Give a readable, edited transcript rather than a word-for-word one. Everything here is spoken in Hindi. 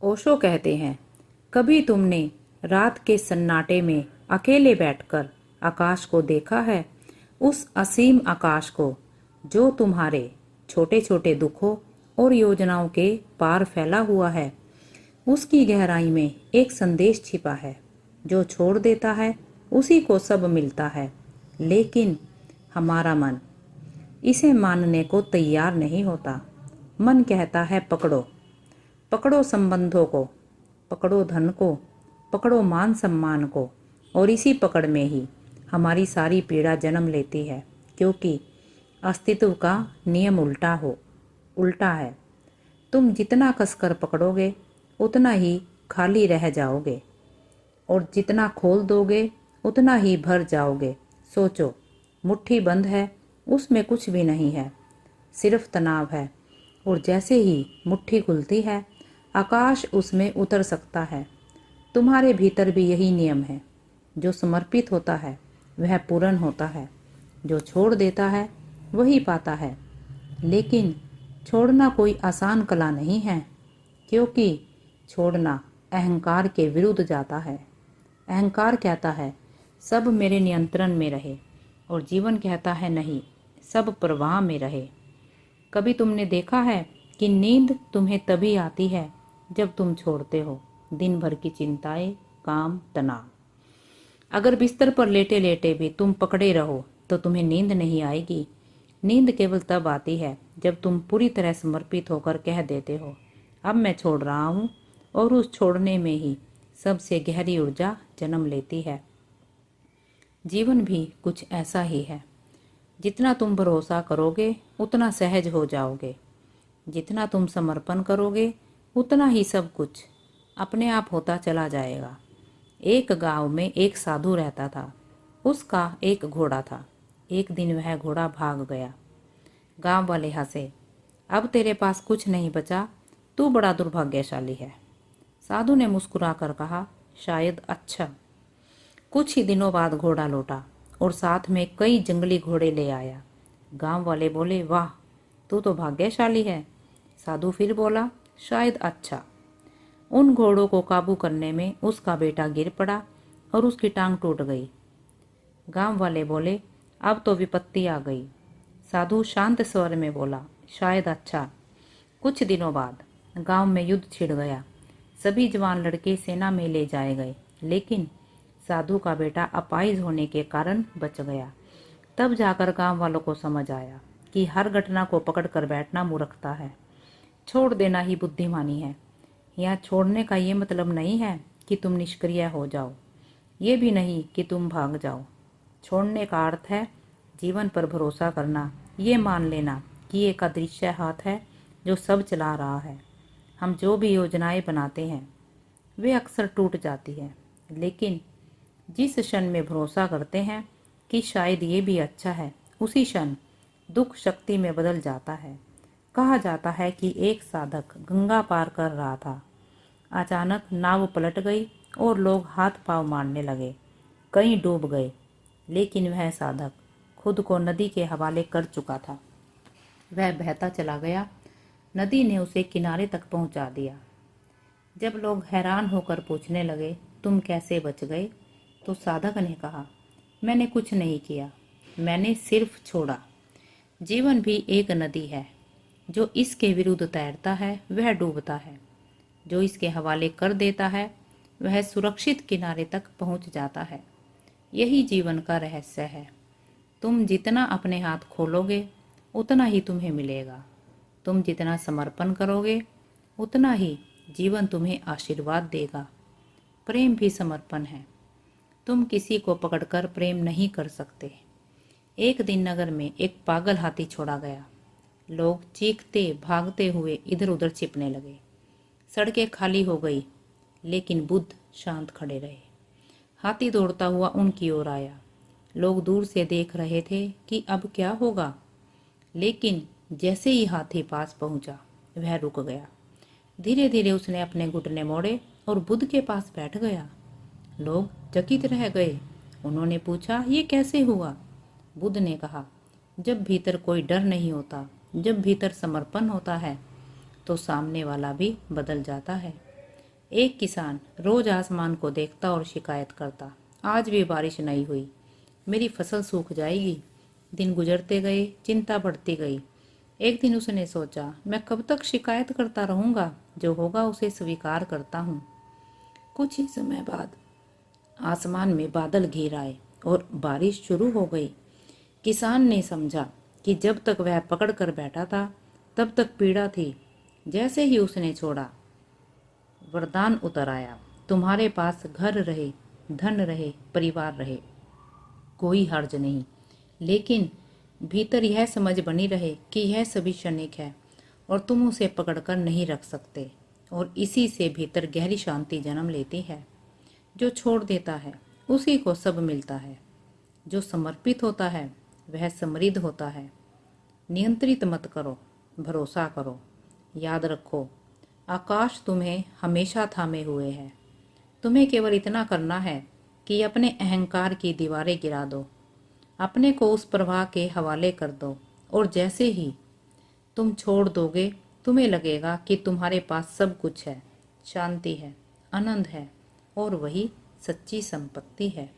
ओशो कहते हैं, कभी तुमने रात के सन्नाटे में अकेले बैठकर आकाश को देखा है? उस असीम आकाश को जो तुम्हारे छोटे छोटे दुखों और योजनाओं के पार फैला हुआ है। उसकी गहराई में एक संदेश छिपा है। जो छोड़ देता है उसी को सब मिलता है, लेकिन हमारा मन इसे मानने को तैयार नहीं होता। मन कहता है पकड़ो, पकड़ो संबंधों को, पकड़ो धन को, पकड़ो मान सम्मान को, और इसी पकड़ में ही हमारी सारी पीड़ा जन्म लेती है, क्योंकि अस्तित्व का नियम उल्टा है। तुम जितना कसकर पकड़ोगे उतना ही खाली रह जाओगे, और जितना खोल दोगे उतना ही भर जाओगे। सोचो, मुट्ठी बंद है, उसमें कुछ भी नहीं है, सिर्फ तनाव है, और जैसे ही मुट्ठी खुलती है आकाश उसमें उतर सकता है। तुम्हारे भीतर भी यही नियम है। जो समर्पित होता है वह पूर्ण होता है, जो छोड़ देता है वही पाता है। लेकिन छोड़ना कोई आसान कला नहीं है, क्योंकि छोड़ना अहंकार के विरुद्ध जाता है। अहंकार कहता है सब मेरे नियंत्रण में रहे, और जीवन कहता है नहीं, सब प्रवाह में रहे। कभी तुमने देखा है कि नींद तुम्हें तभी आती है जब तुम छोड़ते हो दिन भर की चिंताएं, काम, तनाव। अगर बिस्तर पर लेटे लेटे भी तुम पकड़े रहो तो तुम्हें नींद नहीं आएगी। नींद केवल तब आती है जब तुम पूरी तरह समर्पित होकर कह देते हो, अब मैं छोड़ रहा हूँ, और उस छोड़ने में ही सबसे गहरी ऊर्जा जन्म लेती है। जीवन भी कुछ ऐसा ही है। जितना तुम भरोसा करोगे उतना सहज हो जाओगे। जितना तुम समर्पण करोगे उतना ही सब कुछ अपने आप होता चला जाएगा। एक गांव में एक साधु रहता था। उसका एक घोड़ा था। एक दिन वह घोड़ा भाग गया। गांव वाले हंसे, अब तेरे पास कुछ नहीं बचा, तू बड़ा दुर्भाग्यशाली है। साधु ने मुस्कुराकर कहा, शायद अच्छा। कुछ ही दिनों बाद घोड़ा लौटा और साथ में कई जंगली घोड़े ले आया। गांव वाले बोले, वाह, तू तो भाग्यशाली है। साधु फिर बोला, शायद अच्छा। उन घोड़ों को काबू करने में उसका बेटा गिर पड़ा और उसकी टांग टूट गई। गांव वाले बोले, अब तो विपत्ति आ गई। साधु शांत स्वर में बोला, शायद अच्छा। कुछ दिनों बाद गांव में युद्ध छिड़ गया। सभी जवान लड़के सेना में ले जाए गए, लेकिन साधु का बेटा अपाहिज होने के कारण बच गया। तब जाकर गांव वालों को समझ आया कि हर घटना को पकड़ कर बैठना मूर्खता है, छोड़ देना ही बुद्धिमानी है। यहाँ छोड़ने का ये मतलब नहीं है कि तुम निष्क्रिय हो जाओ, ये भी नहीं कि तुम भाग जाओ। छोड़ने का अर्थ है जीवन पर भरोसा करना, ये मान लेना कि एक अदृश्य हाथ है जो सब चला रहा है। हम जो भी योजनाएं बनाते हैं वे अक्सर टूट जाती हैं, लेकिन जिस क्षण में भरोसा करते हैं कि शायद ये भी अच्छा है, उसी क्षण दुख शक्ति में बदल जाता है। कहा जाता है कि एक साधक गंगा पार कर रहा था। अचानक नाव पलट गई और लोग हाथ पांव मारने लगे। कई डूब गए, लेकिन वह साधक खुद को नदी के हवाले कर चुका था। वह बहता चला गया। नदी ने उसे किनारे तक पहुंचा दिया। जब लोग हैरान होकर पूछने लगे, तुम कैसे बच गए? तो साधक ने कहा, मैंने कुछ नहीं किया, मैंने सिर्फ छोड़ा। जीवन भी एक नदी है। जो इसके विरुद्ध तैरता है वह डूबता है। जो इसके हवाले कर देता है वह सुरक्षित किनारे तक पहुंच जाता है। यही जीवन का रहस्य है। तुम जितना अपने हाथ खोलोगे उतना ही तुम्हें मिलेगा। तुम जितना समर्पण करोगे उतना ही जीवन तुम्हें आशीर्वाद देगा। प्रेम भी समर्पण है। तुम किसी को पकड़कर प्रेम नहीं कर सकते। एक दिन नगर में एक पागल हाथी छोड़ा गया। लोग चीखते भागते हुए इधर उधर छिपने लगे। सड़कें खाली हो गई, लेकिन बुद्ध शांत खड़े रहे। हाथी दौड़ता हुआ उनकी ओर आया। लोग दूर से देख रहे थे कि अब क्या होगा, लेकिन जैसे ही हाथी पास पहुंचा वह रुक गया। धीरे धीरे उसने अपने घुटने मोड़े और बुद्ध के पास बैठ गया। लोग चकित रह गए। उन्होंने पूछा, ये कैसे हुआ? बुद्ध ने कहा, जब भीतर कोई डर नहीं होता, जब भीतर समर्पण होता है, तो सामने वाला भी बदल जाता है। एक किसान रोज आसमान को देखता और शिकायत करता, आज भी बारिश नहीं हुई, मेरी फसल सूख जाएगी। दिन गुजरते गए, चिंता बढ़ती गई। एक दिन उसने सोचा, मैं कब तक शिकायत करता रहूंगा, जो होगा उसे स्वीकार करता हूँ। कुछ ही समय बाद आसमान में बादल घिर आए और बारिश शुरू हो गई। किसान ने समझा कि जब तक वह पकड़ कर बैठा था तब तक पीड़ा थी। जैसे ही उसने छोड़ा, वरदान उतर आया, तुम्हारे पास घर रहे, धन रहे, परिवार रहे, कोई हर्ज नहीं, लेकिन भीतर यह समझ बनी रहे कि यह सभी क्षणिक है और तुम उसे पकड़कर नहीं रख सकते। और इसी से भीतर गहरी शांति जन्म लेती है। जो छोड़ देता है उसी को सब मिलता है। जो समर्पित होता है वह समृद्ध होता है। नियंत्रित मत करो, भरोसा करो। याद रखो, आकाश तुम्हें हमेशा थामे हुए है। तुम्हें केवल इतना करना है कि अपने अहंकार की दीवारें गिरा दो, अपने को उस प्रवाह के हवाले कर दो। और जैसे ही तुम छोड़ दोगे, तुम्हें लगेगा कि तुम्हारे पास सब कुछ है, शांति है, आनंद है, और वही सच्ची संपत्ति है।